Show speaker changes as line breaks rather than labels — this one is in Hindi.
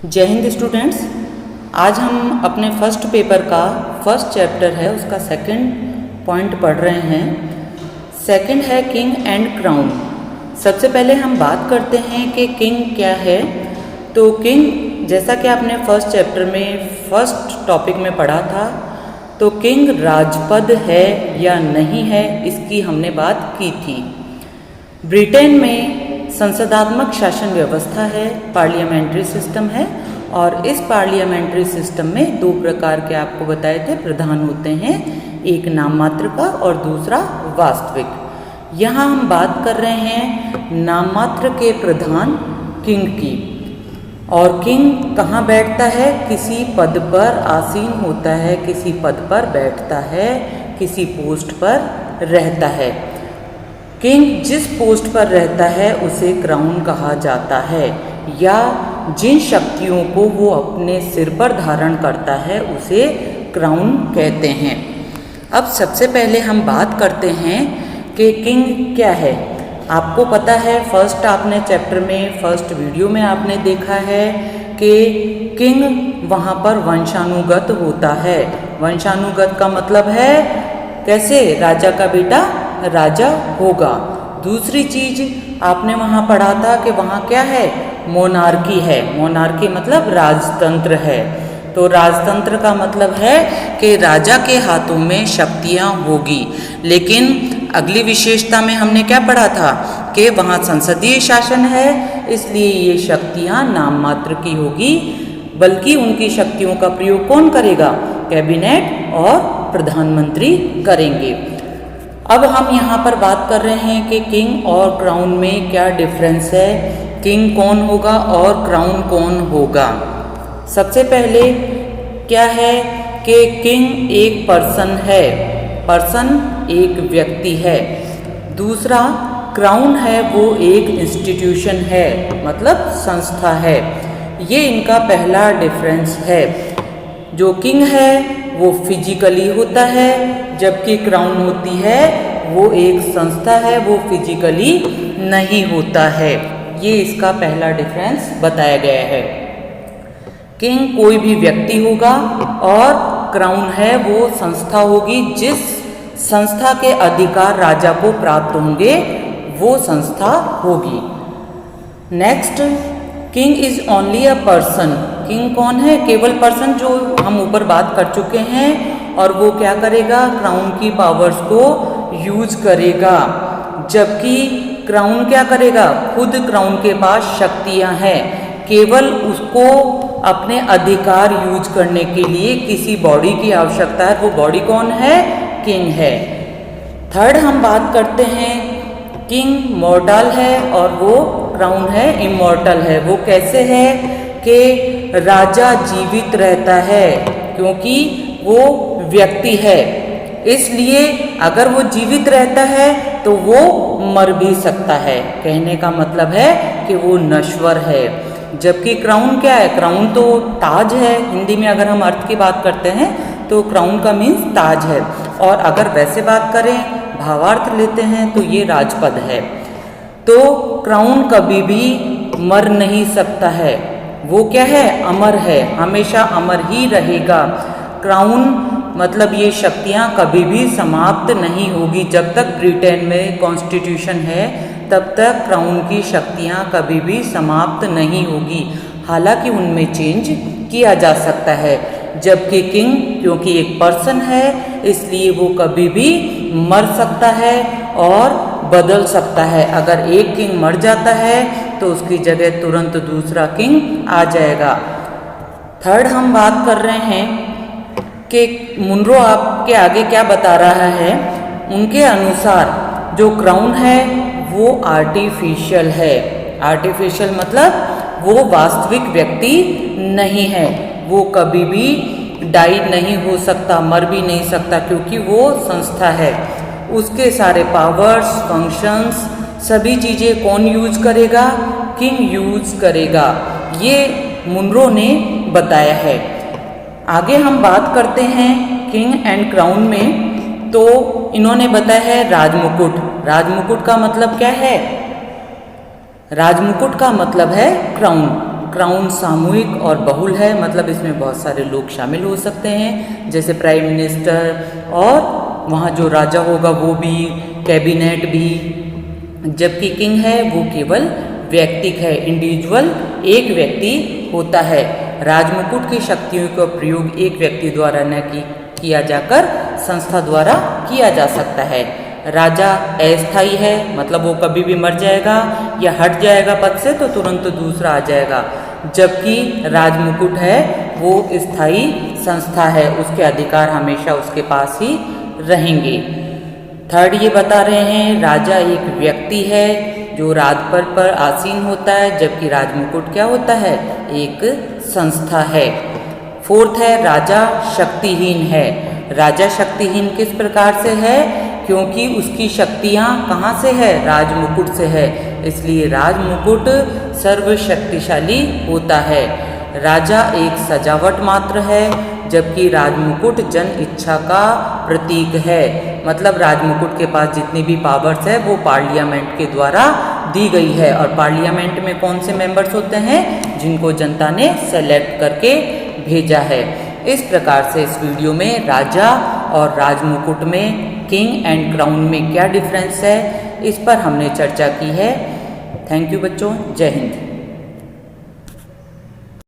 जय हिंद स्टूडेंट्स। आज हम अपने फर्स्ट पेपर का फर्स्ट चैप्टर है उसका सेकंड पॉइंट पढ़ रहे हैं। सेकंड है किंग एंड क्राउन। सबसे पहले हम बात करते हैं कि किंग क्या है। तो किंग, जैसा कि आपने फर्स्ट चैप्टर में फर्स्ट टॉपिक में पढ़ा था, तो किंग राजपद है या नहीं है, इसकी हमने बात की थी। ब्रिटेन में संसदात्मक शासन व्यवस्था है, पार्लियामेंट्री सिस्टम है, और इस पार्लियामेंट्री सिस्टम में दो प्रकार के आपको बताए थे प्रधान होते हैं, एक नाम मात्र का और दूसरा वास्तविक। यहाँ हम बात कर रहे हैं नाम मात्र के प्रधान किंग की। और किंग कहाँ बैठता है? किसी पद पर आसीन होता है, किसी पद पर बैठता है, किसी पोस्ट पर रहता है। किंग जिस पोस्ट पर रहता है उसे क्राउन कहा जाता है, या जिन शक्तियों को वो अपने सिर पर धारण करता है उसे क्राउन कहते हैं। अब सबसे पहले हम बात करते हैं कि किंग क्या है। आपको पता है, फर्स्ट आपने चैप्टर में फर्स्ट वीडियो में आपने देखा है कि किंग वहाँ पर वंशानुगत होता है। वंशानुगत का मतलब है कैसे? राजा का बेटा राजा होगा। दूसरी चीज आपने वहाँ पढ़ा था कि वहाँ क्या है? मोनार्की है। मोनार्की मतलब राजतंत्र है। तो राजतंत्र का मतलब है कि राजा के हाथों में शक्तियाँ होगी। लेकिन अगली विशेषता में हमने क्या पढ़ा था कि वहाँ संसदीय शासन है, इसलिए ये शक्तियाँ नाम मात्र की होगी, बल्कि उनकी शक्तियों का प्रयोग कौन करेगा? कैबिनेट और प्रधानमंत्री करेंगे। अब हम यहाँ पर बात कर रहे हैं कि किंग और क्राउन में क्या डिफरेंस है, किंग कौन होगा और क्राउन कौन होगा। सबसे पहले क्या है कि किंग एक पर्सन है, पर्सन एक व्यक्ति है। दूसरा क्राउन है, वो एक इंस्टीट्यूशन है, मतलब संस्था है। ये इनका पहला डिफरेंस है। जो किंग है वो फिजिकली होता है, जबकि क्राउन होती है वो एक संस्था है, वो फिजिकली नहीं होता है। ये इसका पहला डिफरेंस बताया गया है। किंग कोई भी व्यक्ति होगा और क्राउन है वो संस्था होगी। जिस संस्था के अधिकार राजा को प्राप्त होंगे वो संस्था होगी। Next, king is only a person. King कौन है? केवल पर्सन, जो हम ऊपर बात कर चुके हैं। और वो क्या करेगा? क्राउन की पावर्स को यूज करेगा। जबकि क्राउन क्या करेगा? खुद क्राउन के पास शक्तियां हैं, केवल उसको अपने अधिकार यूज करने के लिए किसी बॉडी की आवश्यकता है। वो बॉडी कौन है? किंग है। थर्ड हम बात करते हैं, किंग मॉर्टल है और वो क्राउन है इमॉर्टल है। वो कैसे है कि राजा जीवित रहता है, क्योंकि वो व्यक्ति है, इसलिए अगर वो जीवित रहता है तो वो मर भी सकता है। कहने का मतलब है कि वो नश्वर है। जबकि क्राउन क्या है? क्राउन तो ताज है। हिंदी में अगर हम अर्थ की बात करते हैं तो क्राउन का मीन्स ताज है, और अगर वैसे बात करें, भावार्थ लेते हैं, तो ये राजपद है। तो क्राउन कभी भी मर नहीं सकता है। वो क्या है? अमर है, हमेशा अमर ही रहेगा। क्राउन मतलब ये शक्तियाँ कभी भी समाप्त नहीं होगी। जब तक ब्रिटेन में कॉन्स्टिट्यूशन है तब तक क्राउन की शक्तियाँ कभी भी समाप्त नहीं होगी। हालांकि उनमें चेंज किया जा सकता है। जबकि किंग क्योंकि एक पर्सन है, इसलिए वो कभी भी मर सकता है और बदल सकता है। अगर एक किंग मर जाता है तो उसकी जगह तुरंत दूसरा किंग आ जाएगा। थर्ड हम बात कर रहे हैं कि मुनरो आपके आगे क्या बता रहा है। उनके अनुसार जो क्राउन है वो आर्टिफिशियल है। आर्टिफिशियल मतलब वो वास्तविक व्यक्ति नहीं है। वो कभी भी डाई नहीं हो सकता, मर भी नहीं सकता, क्योंकि वो संस्था है। उसके सारे पावर्स, फंक्शंस, सभी चीज़ें कौन यूज करेगा? किंग यूज करेगा। ये मुनरो ने बताया है। आगे हम बात करते हैं किंग एंड क्राउन में। तो इन्होंने बताया है राजमुकुट। राजमुकुट का मतलब क्या है? राजमुकुट का मतलब है क्राउन। क्राउन सामूहिक और बहुल है, मतलब इसमें बहुत सारे लोग शामिल हो सकते हैं, जैसे प्राइम मिनिस्टर और वहाँ जो राजा होगा वो भी, कैबिनेट भी। जबकि किंग है वो केवल व्यक्तिक है, इंडिविजुअल, एक व्यक्ति होता है। राजमुकुट की शक्तियों का प्रयोग एक व्यक्ति द्वारा न किया जाकर संस्था द्वारा किया जा सकता है। राजा अस्थायी है, मतलब वो कभी भी मर जाएगा या हट जाएगा पद से तो तुरंत दूसरा आ जाएगा, जबकि राजमुकुट है वो स्थायी संस्था है, उसके अधिकार हमेशा उसके पास ही रहेंगे। थर्ड ये बता रहे हैं राजा एक व्यक्ति है जो राजपद पर आसीन होता है, जबकि राजमुकुट क्या होता है, एक संस्था है। फोर्थ है राजा शक्तिहीन है। राजा शक्तिहीन किस प्रकार से है, क्योंकि उसकी शक्तियाँ कहाँ से है, राजमुकुट से है, इसलिए राजमुकुट सर्वशक्तिशाली होता है। राजा एक सजावट मात्र है, जबकि राजमुकुट जन इच्छा का प्रतीक है, मतलब राजमुकुट के पास जितनी भी पावर्स है वो पार्लियामेंट के द्वारा दी गई है, और पार्लियामेंट में कौन से मेंबर्स होते हैं, जिनको जनता ने सेलेक्ट करके भेजा है। इस प्रकार से इस वीडियो में राजा और राजमुकुट में, किंग एंड क्राउन में क्या डिफरेंस है, इस पर हमने चर्चा की है। थैंक यू बच्चों, जय हिंद।